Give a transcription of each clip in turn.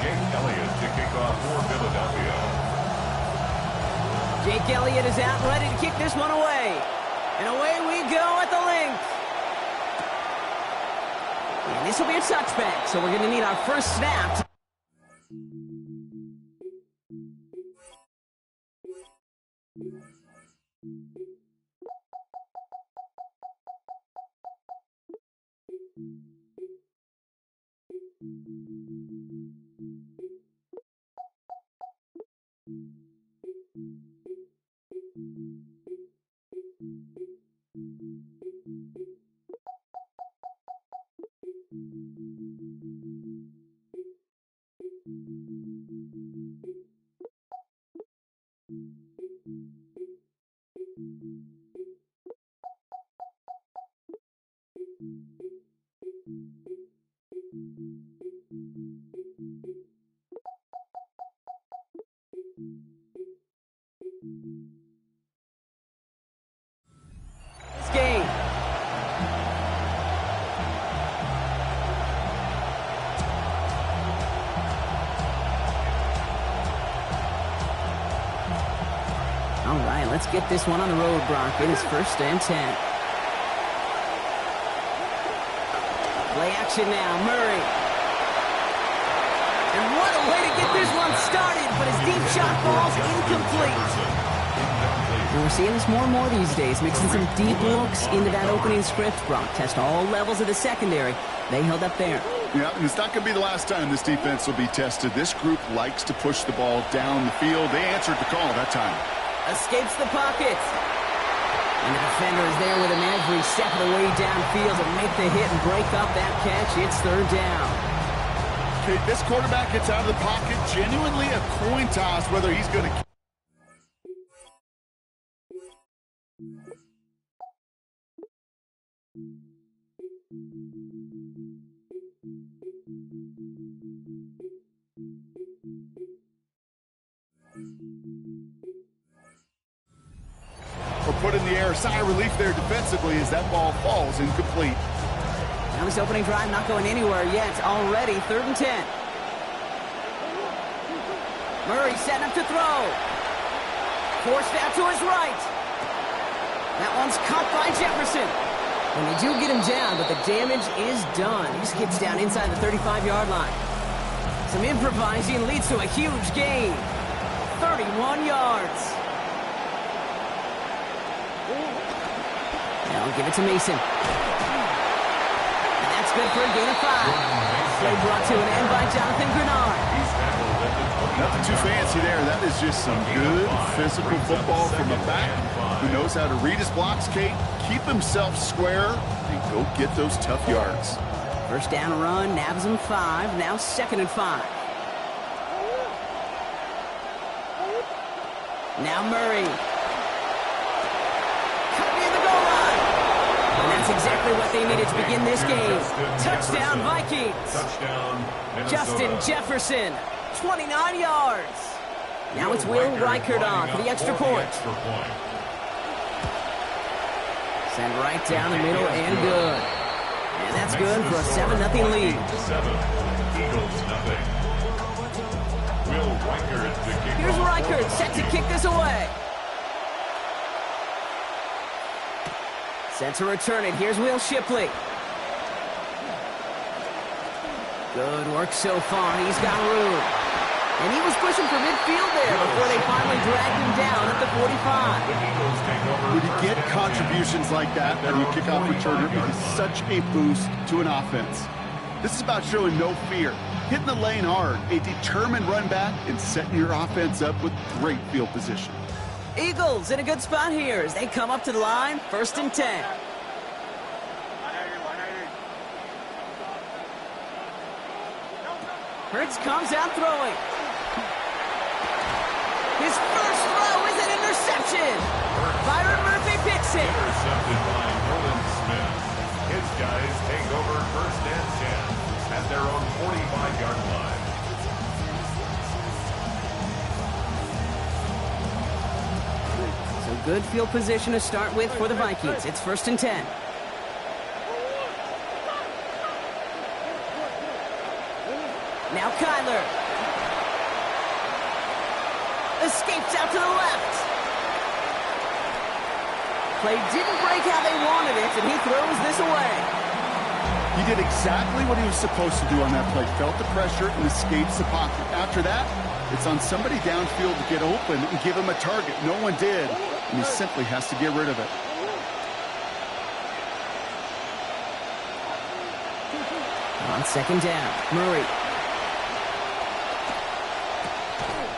Jake Elliott to kick off for Philadelphia. Jake Elliott is out, ready to kick this one away. And away we go at the length. And this will be a touchback, so we're going to need our first snap. Game. All right, let's get this one on the road, Brock. It is 1st and 10. Play action now, Murray. And what a way to get this one started, but his deep shot falls incomplete. And we're seeing this more and more these days, mixing some deep looks into that opening script. Brock test all levels of the secondary. They held up there. Yeah, and it's not going to be the last time this defense will be tested. This group likes to push the ball down the field. They answered the call that time. Escapes the pocket. And the defender is there with him every step of the way downfield to make the hit and break up that catch. It's 3rd down. Okay, this quarterback gets out of the pocket. Genuinely a coin toss whether he's going to... Or put in the air. Sigh of relief there defensively as that ball falls incomplete. Now this opening drive not going anywhere yet. Already 3rd and 10. Murray setting up to throw. Forced out to his right. That one's caught by Jefferson. And they do get him down, but the damage is done. He just gets down inside the 35-yard line. Some improvising leads to a huge gain. 31 yards. Now give it to Mason. And that's good for a gain of 5. Play brought to an end by Jonathan Grenard. Nothing too fancy there. That is just some good physical football from a back who knows how to read his blocks, Kate, keep himself square, and go get those tough yards. 1st down run, nabs him 5. Now 2nd and 5. Now Murray. That's exactly what they needed to begin this game. Touchdown, Vikings. Touchdown, Justin Jefferson, 29 yards. Now it's Will Reichert on for the extra point. Send right down the middle and good. And that's good for a 7-0 lead. Eagles nothing. Will Reichert to kick. Here's Reichert set to kick this away. Set to return it. Here's Will Shipley. Good work so far. He's got room. And he was pushing for midfield there before they finally dragged him down at the 45. When you get contributions like that out of your kickoff returner, it is such a boost to an offense. This is about showing no fear, hitting the lane hard, a determined run back, and setting your offense up with great field position. Eagles in a good spot here as they come up to the line, 1st and 10. Hurts comes out throwing. His first throw is an interception. Byron Murphy picks it. Intercepted by Nolan Smith. His guys take over 1st and 10 at their own 45-yard line. Good field position to start with for the Vikings. It's 1st and 10. Now Kyler. Escapes out to the left. Play didn't break how they wanted it, and he throws this away. He did exactly what he was supposed to do on that play. Felt the pressure and escapes the pocket. After that, it's on somebody downfield to get open and give him a target. No one did, and he simply has to get rid of it. On second down, Murray.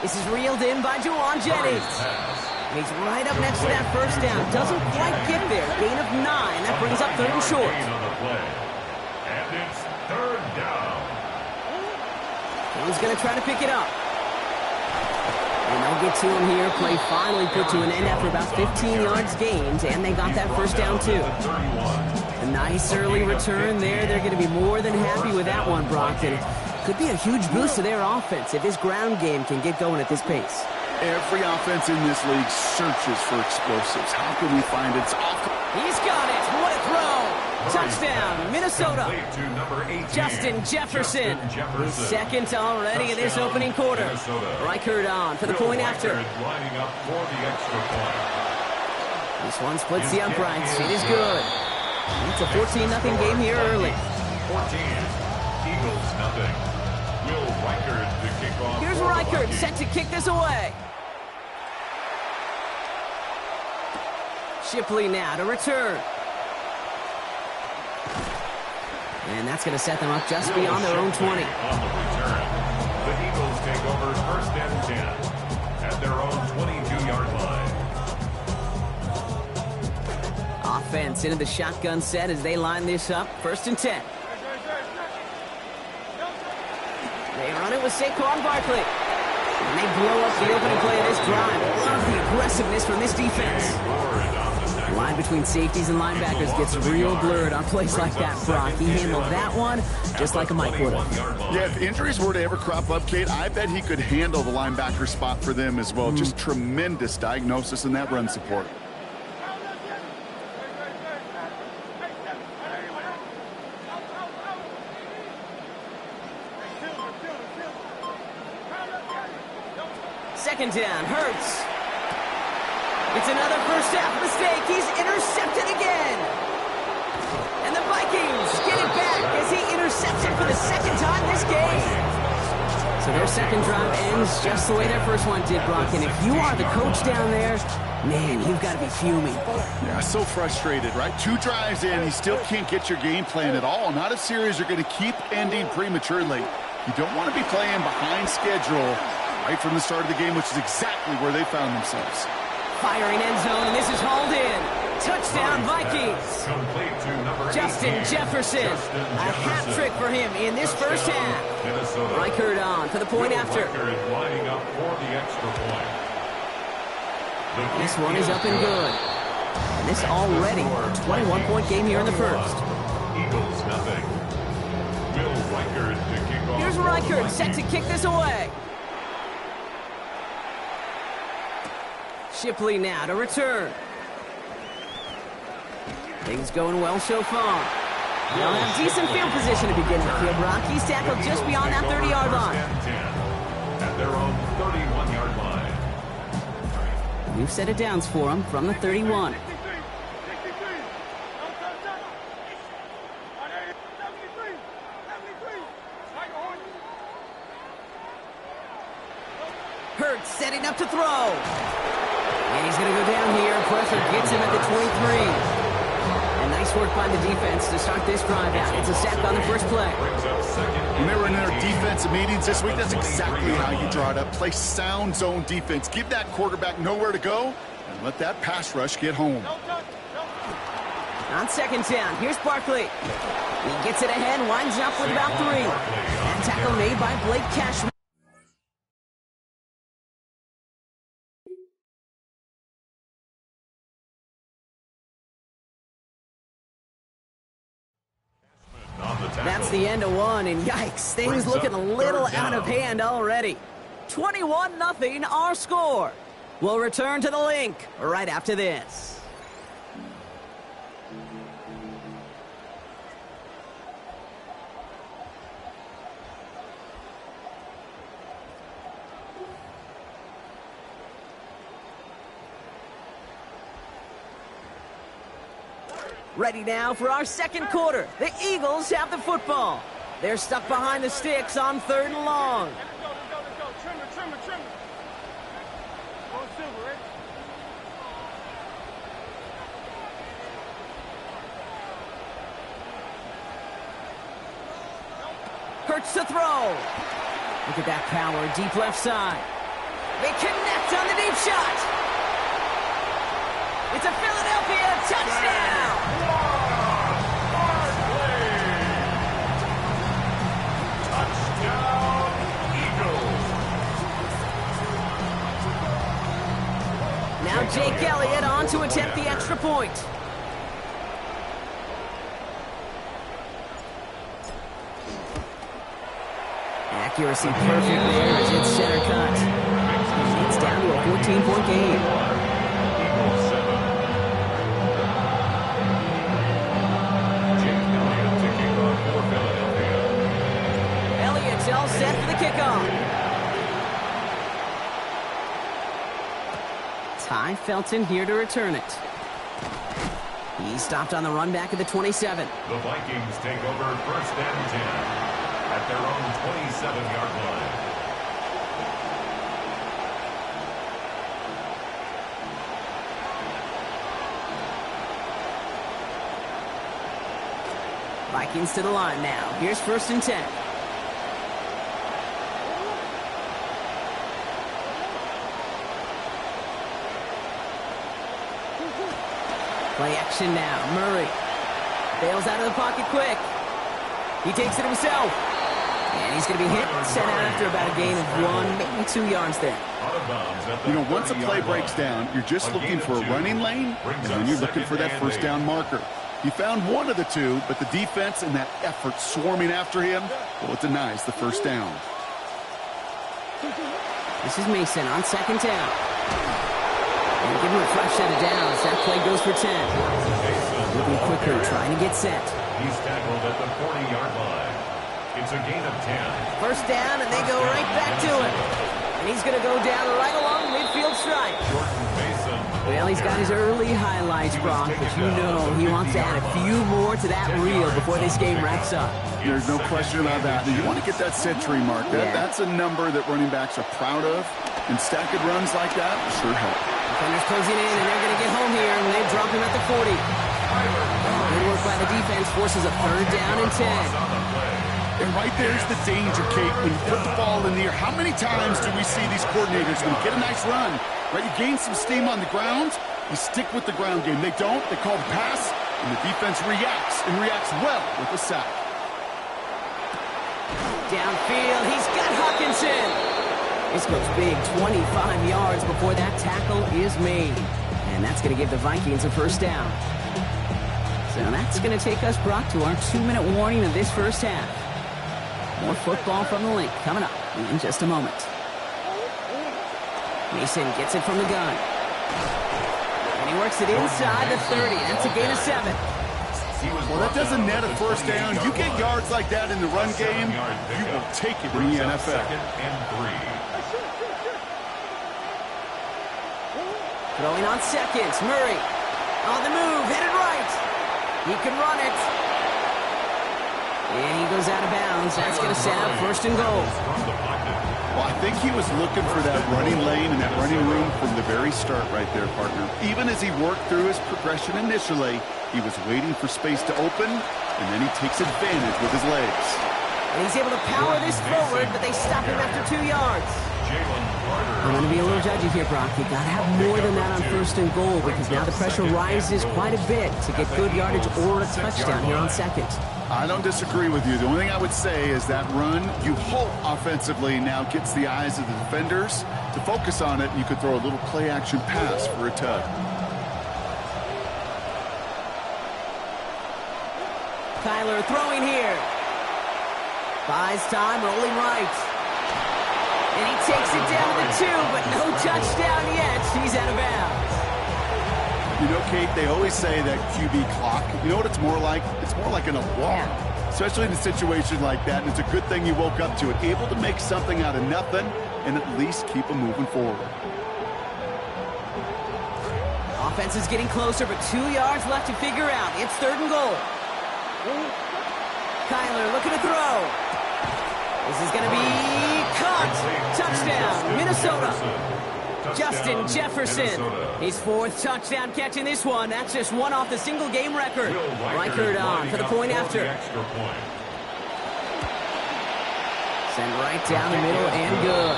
This is reeled in by Juwan Jennings. And he's right up next to that first down. Doesn't quite get there. Gain of 9. That brings up third and short. And it's third down. He's going to try to pick it up. And they'll get to him here. Play finally put to an end after about 15 yards gained. And they got that first down, too. A nice early return there. They're going to be more than happy with that one, Brockton. Could be a huge boost to their offense if this ground game can get going at this pace. Every offense in this league searches for explosives. How can we find it? He's got it. What a throw. Touchdown, Minnesota. Justin Jefferson. His second already in this opening quarter. Reichert on for the point after. Lining up for the extra point. This one splits the uprights. It is good. It's a 14-0 game here early. 14. Eagles nothing. Will Reichert to kick off. Here's Reichert set to kick this away. Shipley now to return. And that's going to set them up just beyond their own 20. On the return, the Eagles take over first and 10 at their own 22-yard line. Offense into the shotgun set as they line this up. First and 10. They run it with Saquon Barkley. And they blow up the opening play of this drive. Love the aggressiveness from this defense. The line between safeties and linebackers gets real blurred on plays like that, Brock. He handled that one just like a Mike would have. Yeah, if injuries were to ever crop up, Kate, I bet he could handle the linebacker spot for them as well. Just tremendous diagnosis in that run support. Second down, Hurts. It's another first half mistake. He's intercepted again. And the Vikings get it back as he intercepts it for the second time this game. So their second drive ends just the way their first one did, Brock. And if you are the coach down there, man, you've got to be fuming. Yeah, so frustrated, right? 2 drives in, you still can't get your game plan at all. Not a series you're going to keep ending prematurely. You don't want to be playing behind schedule right from the start of the game, which is exactly where they found themselves. Firing end zone, and this is hauled in. Touchdown, Vikings. Justin Jefferson. A hat trick for him in this first half. Reichert on for the point after. Lining up for the extra point. This one is up and good. And this already a 21-point game here in the first. Eagles nothing. Will Reichert to kick off. Here's Reichert set to kick this away. Shipley now to return. Things going well so far. They'll have decent field position to begin with here, Brock. He's tackled just beyond that 30-yard line. At their own 31-yard line. We've set it downs for him from the 31. Hurts setting up to throw. And he's going to go down here. Pressure gets him at the 23. And nice work by the defense to start this drive out. It's a sack on the first play. When they were in their defensive meetings this week, that's exactly how you draw it up. Play sound zone defense. Give that quarterback nowhere to go and let that pass rush get home. On second down, here's Barkley. He gets it ahead, winds up with about 3. And tackle made by Blake Cashman. That's the end of one, and yikes, things looking a little out of hand already. 21-0 our score. We'll return to the link right after this. Ready now for our second quarter. The Eagles have the football. They're stuck behind the sticks on 3rd and long. Let's go. Trimmer. Go silver, right? Hurts to throw. Look at that power, deep left side. They connect on the deep shot. It's a Philadelphia touchdown. Touchdown, Eagles. Now Jake Elliott on to attempt the extra point. Accuracy perfect there as it's center cut. It's down to a 14-point game. Eagles 7. Jake Elliott to kick off for Philadelphia. Elliott's all set for the kickoff. Ty Felton here to return it. He stopped on the run back at the 27. The Vikings take over 1st and 10 at their own 27-yard line. Vikings to the line now. Here's 1st and 10. Play action now. Murray bails out of the pocket quick. He takes it himself. And he's going to be hit and sent out after about a gain of 1, maybe 2 yards there. You know, once a play breaks down, you're just looking for a running lane, and then you're looking for that 1st down marker. He found one of the two, but the defense and that effort swarming after him, well, it denies the 1st down. This is Mason on 2nd down. And give him a fresh set of downs. That play goes for 10. Moving quicker, trying to get set. He's tackled at the 40-yard line. It's a gain of 10. 1st down, and they go right back to him. And he's going to go down right along the midfield stripe. Well, he's got his early highlights, Brock, but you know he wants to add a few more to that reel before this game wraps up. There's no question about that. You want to get that century mark. That's a number that running backs are proud of, and stacking runs like that sure help. Defenders closing in, and they're going to get home here, and they drop him at the 40. Good work by the defense forces a 3rd down and 10. And right there's the danger, Kate. When you put the ball in the air, how many times do we see these coordinators, when you get a nice run, right, you gain some steam on the ground, you stick with the ground game. They don't, they call the pass, and the defense reacts, and reacts well with a sack. Downfield, he's got Hawkinson. This goes big, 25 yards before that tackle is made. And that's going to give the Vikings a 1st down. So that's going to take us, Brock, to our 2-minute warning of this 1st half. More football from the link coming up in just a moment. Mason gets it from the gun. And he works it inside the 30. That's a gain of 7. Well, that doesn't net a 1st down. You get yards like that in the run game, you will take it in the NFL. 2nd and 3. Throwing on seconds. Murray on the move, headed right. He can run it. And he goes out of bounds. That's going to set up 1st and goal. Well, I think he was looking for that running lane and that running room from the very start right there, partner. Even as he worked through his progression initially, he was waiting for space to open, and then he takes advantage with his legs. And he's able to power this forward, but they stop him after 2 yards. I'm going to be a little judgy here, Brock. You got to have more than that on 1st and goal, because now the pressure rises quite a bit to get good yardage or a touchdown here on 2nd. I don't disagree with you. The only thing I would say is that run, you hope offensively now gets the eyes of the defenders to focus on it, and you could throw a little play-action pass for a tug. Kyler throwing here. Buys time, rolling right. And he takes it down to the 2, but no touchdown yet. He's out of bounds. You know, Kate, they always say that QB clock, you know what it's more like? It's more like an alarm, especially in a situation like that. And it's a good thing you woke up to it, able to make something out of nothing and at least keep them moving forward. Offense is getting closer, but 2 yards left to figure out. It's 3rd and goal. Kyler looking to throw. This is going to be caught. Touchdown, Minnesota. Justin Jefferson, his 4th touchdown catch in this one. That's just one off the single game record. Reichard on for the point after. Send right down the middle and good.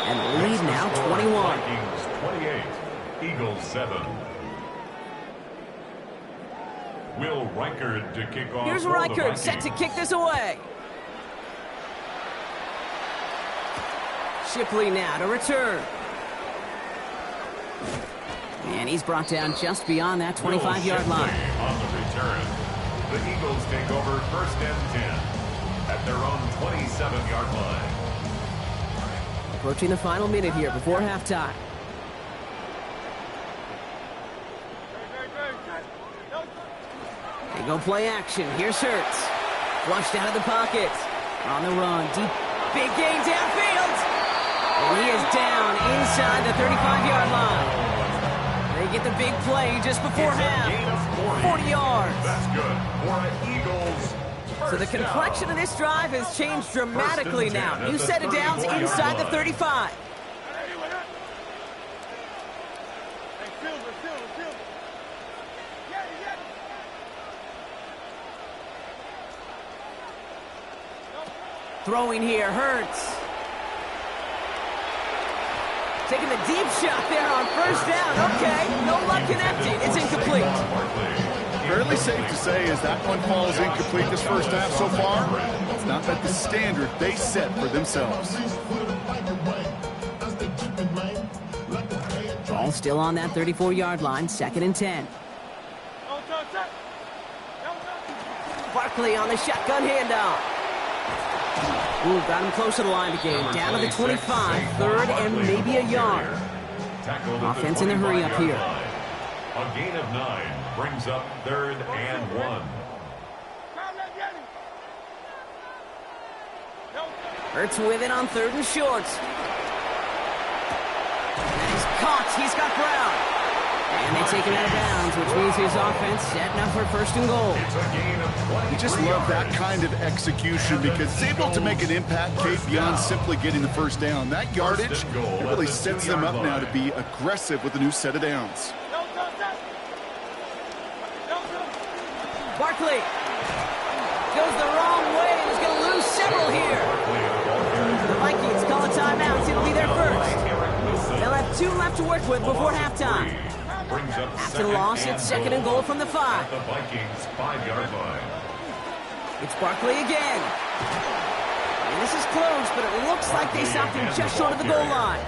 And the lead now 21. Vikings 28, Eagles 7. Will Reichard to kick off. Here's Reichard set to kick this away. Shipley now to return. And he's brought down just beyond that 25-yard line. On the return, the Eagles take over 1st and 10 at their own 27-yard line. Approaching the final minute here before halftime. They go play action. Here's Hurts. Flushed out of the pocket. On the run. Deep. Big gain downfield. And he is down inside the 35-yard line. They get the big play just before half. 40 yards. That's good for an Eagles. So the complexion of this drive has changed dramatically now. New set of downs inside the 35. Throwing here, Hurts. Taking the deep shot there on 1st down. Okay, no luck connecting. It's incomplete. Fairly safe to say as that one falls incomplete this first half so far, it's not met the standard they set for themselves. Ball still on that 34-yard line, 2nd and 10. Barkley on the shotgun handoff. Ooh, got him close to the line of the game. Down to the 25, 3rd and maybe a yard. Offense in the hurry up here. A gain of 9 brings up 3rd and 1. Hurts with it on 3rd and short. And he's caught. He's got Brown. And they take him out of bounds, which means his offense setting up for 1st and goal. It's a gain of 20. We just love that kind of execution because it's able to make an impact, Kate, beyond simply getting the 1st down. That yardage, it really sets them up now to be aggressive with a new set of downs. Barkley goes the wrong way and is going to lose several here. The Vikings call a timeout. It'll be their 1st. They'll have 2 left to work with before halftime. After the loss, it's 2nd and goal from the 5. The Vikings 5-yard line. It's Barkley again. And this is close, but it looks like they stopped him just short of the goal line.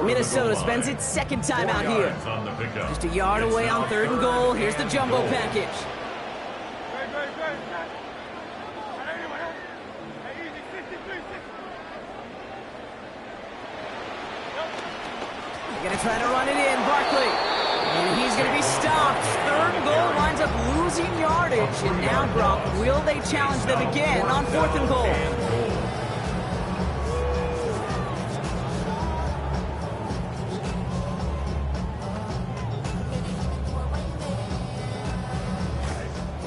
Minnesota spends its 2nd timeout here. Just a yard away on 3rd and goal. Here's the jumbo package. Gonna try to run it in, Barkley. And he's gonna be stopped. 3rd and goal winds up losing yardage. And now, Brock, will they challenge them again on 4th and goal?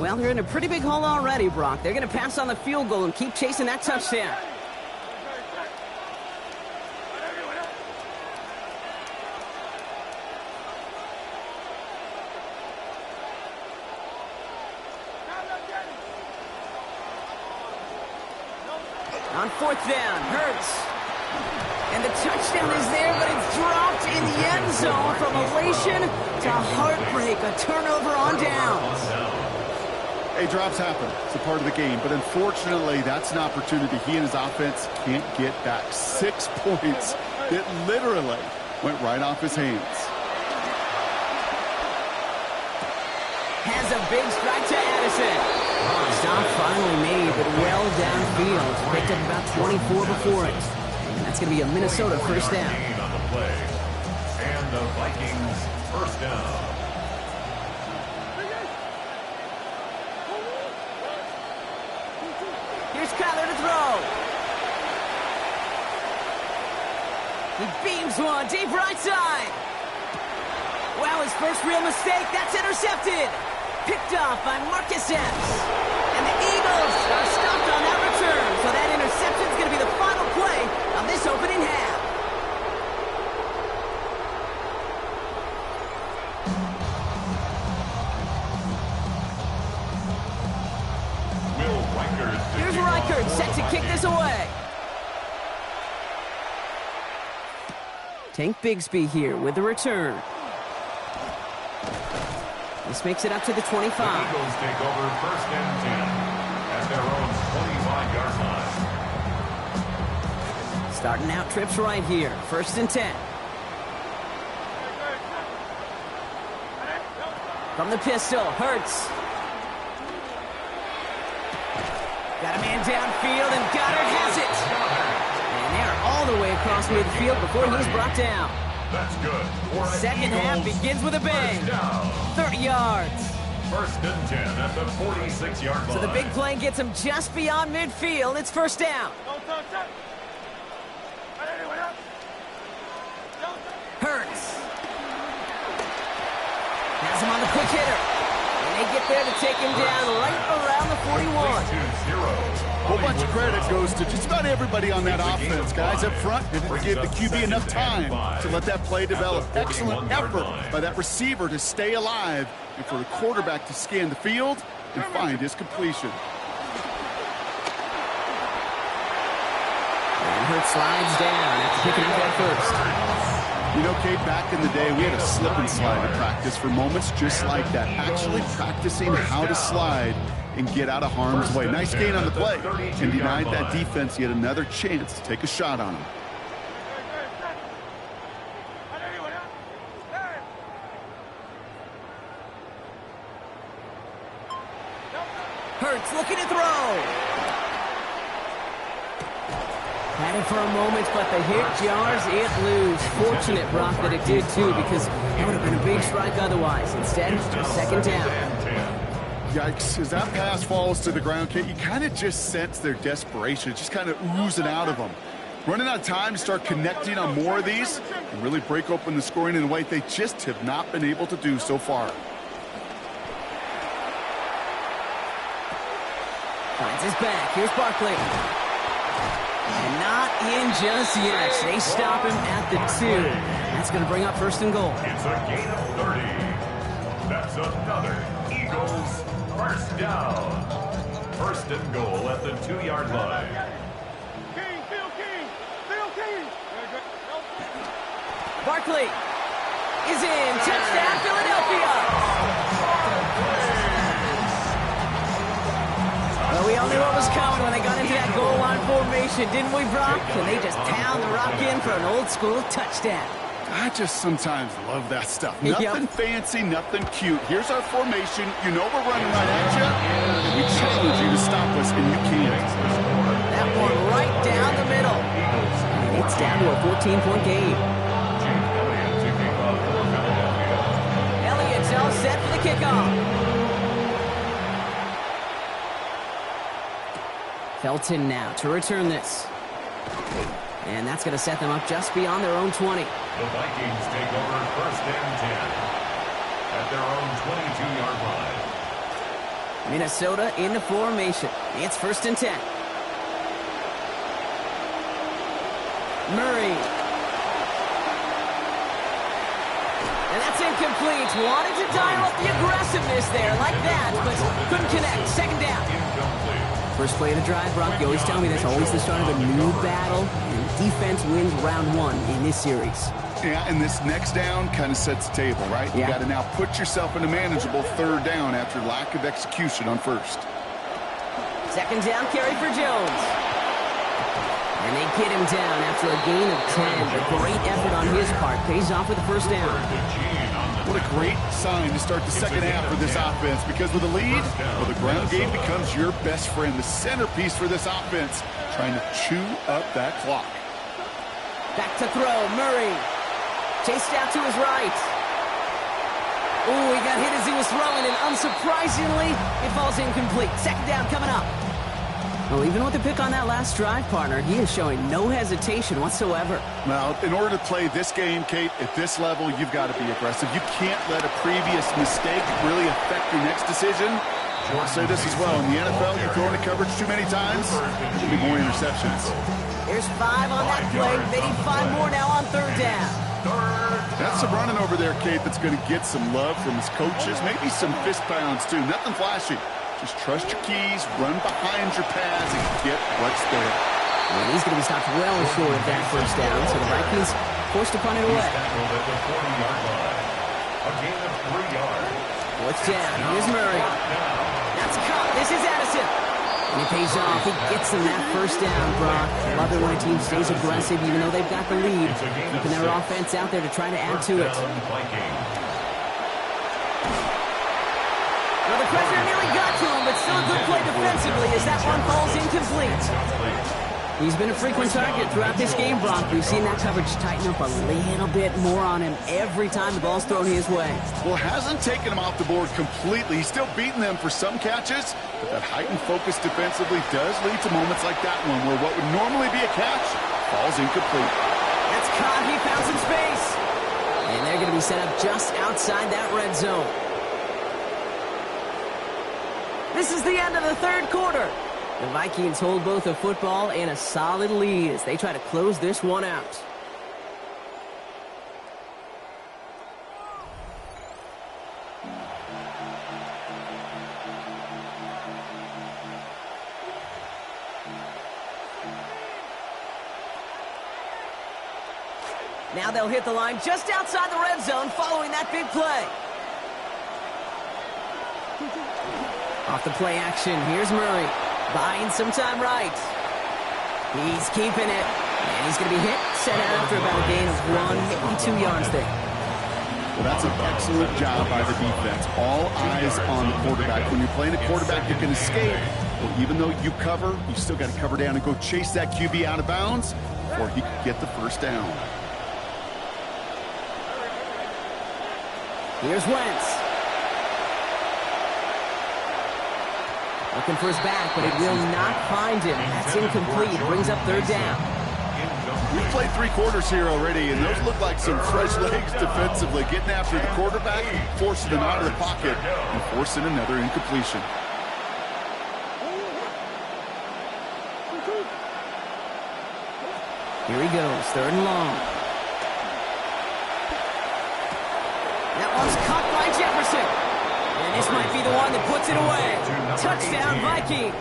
Well, they're in a pretty big hole already, Brock. They're gonna pass on the field goal and keep chasing that touchdown. On 4th down, Hurts. And the touchdown is there, but it's dropped in the end zone from elation to heartbreak. A turnover on downs. Hey, drops happen. It's a part of the game. But unfortunately, that's an opportunity he and his offense can't get back. 6 points that literally went right off his hands. Has a big strike to Addison. Stop finally made, but well downfield. Picked up about 24 before it. And that's going to be a Minnesota 1st down. On the play. And the Vikings 1st down. Here's Kyler to throw. He beams one deep right side. Wow, his first real mistake. That's intercepted. Picked off by Marcus Epps. And the Eagles are stopped on that return. So that interception is going to be the final play of this opening half. Here's Reichert set to kick this away. Tank Bigsby here with the return. This makes it up to the 25. The Eagles take over first and 10 at their own 25-yard line. Starting out trips right here. First and 10. From the pistol, Hurts. Got a man downfield, and Goddard has it. And they're all the way across midfield before he's brought down. That's good. Second half begins with a bang. 30 yards. First and 10 at the 46-yard line. So the big play gets him just beyond midfield. It's first down. Hurts. Has him on the quick hitter. And they get there to take him down right around the 41. A whole bunch of credit goes to just about everybody on that offense. Guys up front didn't give the QB enough time to let that play develop. Excellent effort by that receiver to stay alive and for the quarterback to scan the field and find his completion. And Hurts slides down after picking up that first. You know, Kate, back in the day, we had a slip and slide to practice for moments just like that. Actually practicing how to slide and get out of harm's way. Nice gain on the play, and denied that defense yet another chance to take a shot on him. Hurts looking to throw. Had it for a moment, but the hit jars it loose. Fortunate, Brock, that it did too, because that would have been a big strike otherwise. Instead, second down. Yikes, as that pass falls to the ground, Kate, you kind of just sense their desperation. It's just kind of oozing out of them. Running out of time to start connecting on more of these and really break open the scoring in a way they just have not been able to do so far. Finds his back. Here's Barkley. And not in just yet. They stop him at the 2. That's going to bring up first and goal. It's a gain of 30. That's another Eagles first down. First and goal at the 2-yard line. Barkley is in. Touchdown, Philadelphia. Well, we all knew what was coming when they got into that goal line formation, didn't we, Brock? And they just pound the rock in for an old-school touchdown. I just sometimes love that stuff. Nothing fancy, nothing cute. Here's our formation. You know we're running right at you. And we challenge you to stop us, and you can't. That one right down the middle. And it's down to a 14-point game. Elliott's all set for the kickoff. Felton now to return this. And that's going to set them up just beyond their own 20. The Vikings take over first and 10 at their own 22-yard line. Minnesota in the formation. It's first and 10. Murray. And that's incomplete. Wanted to dial up the aggressiveness there like that, but couldn't connect. Second down. First play of the drive, Brock, you always tell me that's always the start of a new battle, and defense wins round 1 in this series. Yeah, and this next down kind of sets the table, right? You got to now put yourself in a manageable third down after lack of execution on first. Second down carry for Jones. And they get him down after a gain of 10. A great effort on his part pays off with the first down. What a great sign to start the second half for this offense, because with a lead, well, the ground game becomes your best friend, the centerpiece for this offense, trying to chew up that clock. Back to throw, Murray. Chased out to his right. Oh, he got hit as he was throwing, and unsurprisingly, it falls incomplete. Second down coming up. Well, even with the pick on that last drive, partner, he is showing no hesitation whatsoever. Well, in order to play this game, Kate, at this level, you've got to be aggressive. You can't let a previous mistake really affect your next decision. I'll say this as well. In the NFL, you throw into coverage too many times, there'll be more interceptions. There's 5 on that play. They need 5 more now on 3rd down. That's some running over there, Kate, that's going to get some love from his coaches. Maybe some fist pounds, too. Nothing flashy. Just trust your keys, run behind your pads, and get what's there. And he's going to be stopped well short of that 1st down, so the Vikings forced to punt it away. A gain of 3 yards. 4th down. Here's Murray. That's caught. This is Addison. And he pays off. He gets them that 1st down, Brock. Love it when a team stays aggressive, even though they've got the lead. Keeping their offense out there to try to add to it. Well, the pressure nearly got to him, but still a good play defensively as that one falls incomplete. He's been a frequent target throughout this game, Brock. We've seen that coverage tighten up a little bit more on him every time the ball's thrown his way. Well, it hasn't taken him off the board completely. He's still beating them for some catches, but that heightened focus defensively does lead to moments like that one where what would normally be a catch falls incomplete. That's caught. He found some space. And they're going to be set up just outside that red zone. This is the end of the 3rd quarter. The Vikings hold both a football and a solid lead as they try to close this one out. Now they'll hit the line just outside the red zone following that big play. Off the play action, here's Murray. Buying some time right. He's keeping it. And he's going to be hit, set out after about a gain of 1, maybe 2 yards there. Well, that's an excellent job by the defense. All eyes on the quarterback. When you're playing a quarterback, you can escape. Well, even though you cover, you still got to cover down and go chase that QB out of bounds, or he could get the 1st down. Here's Wentz. Looking for his back, but it will not find him. That's incomplete. Brings up 3rd down. We've played 3 quarters here already, and those look like some fresh legs defensively. Getting after the quarterback, forcing him out of the pocket, and forcing another incompletion. Here he goes, 3rd and long. That one's caught by Jefferson. And this might be the one that puts it away. Touchdown, Vikings.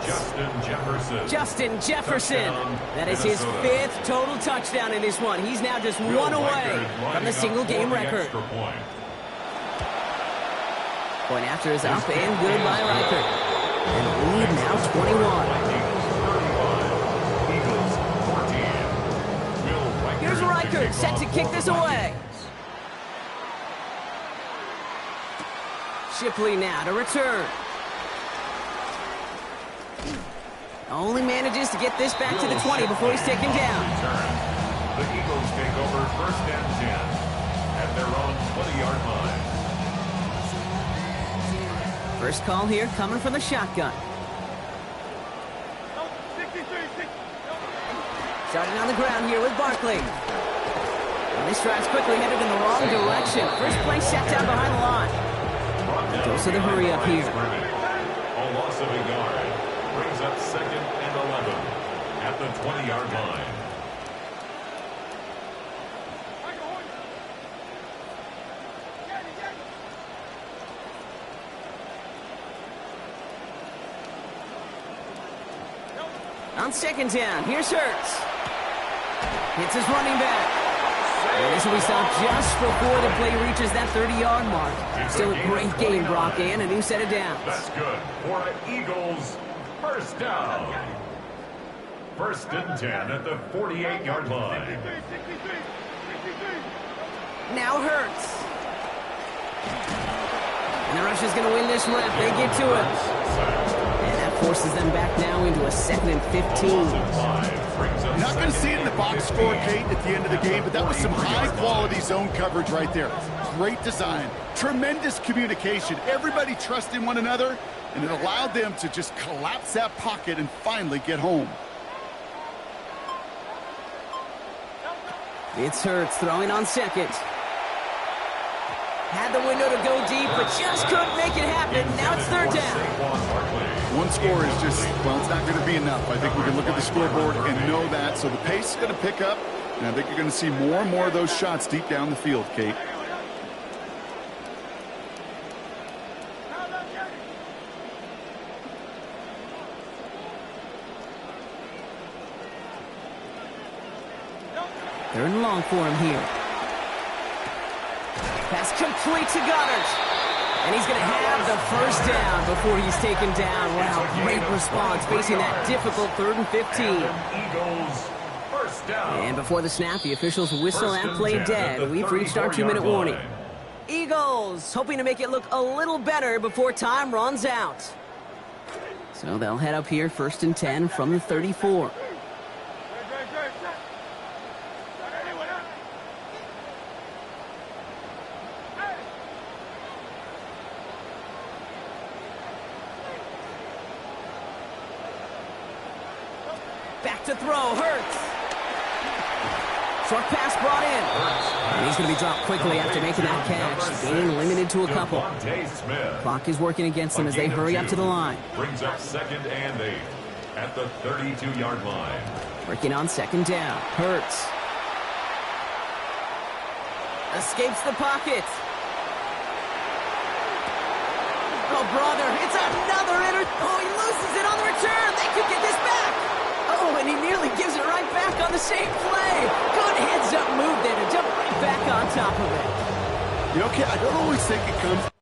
Justin Jefferson. That is his 5th total touchdown in this one. He's now just 1 away from the single-game record. Point after is up and good by Reichert. And the lead now 21. Here's Reichert set to kick this away. Shipley now to return. Only manages to get this back to the 20 before he's taken down. The Eagles take over 1st and 10 at their own 20-yard line. First call here coming from the shotgun. Starting on the ground here with Barkley. And this drive's quickly headed in the wrong direction. First play set down behind the line. Goes to the hurry up here. A loss of a yard brings up 2nd and 11 at the 20-yard line. On 2nd down, here's Hurts. Hits his running back. And this will be stopped just before the play reaches that 30-yard mark. Still a great game, Brock, and a new set of downs. That's good for an Eagles 1st down. 1st and 10 at the 48-yard line. Now Hurts. And the rush is going to win this rep. They get to it. And that forces them back now into a 2nd and 15. You're not going to see it in the box score, Kate, at the end of the game, but that was some high-quality zone coverage right there. Great design, tremendous communication, everybody trusting one another, and it allowed them to just collapse that pocket and finally get home. It's Hurts throwing on second. Had the window to go deep, but just couldn't make it happen. Now it's third down. One score is just, well, it's not going to be enough. I think we can look at the scoreboard and know that. So the pace is going to pick up, and I think you're going to see more and more of those shots deep down the field, Kate. They're in long for him here. Pass complete to Goddard. And he's going to have the first down before he's taken down. Wow, great response facing that difficult 3rd and 15. Eagles, first down. And before the snap, the officials whistle and play dead. We've reached our 2-minute warning. Eagles hoping to make it look a little better before time runs out. So they'll head up here 1st and 10 from the 34. Back to throw, Hurts. Short pass brought in. And he's going to be dropped quickly after making that catch. Gain limited to a couple. Clock is working against them as they hurry up to the line. Brings up 2nd and 8 at the 32-yard line. Working on 2nd down. Hurts. Escapes the pocket. Oh, brother, it's another Oh, he loses it on the return. They could get this back. Oh, and he nearly gives it right back on the same play. Good heads-up move there to jump right back on top of it. You know, Kate, I don't always think it comes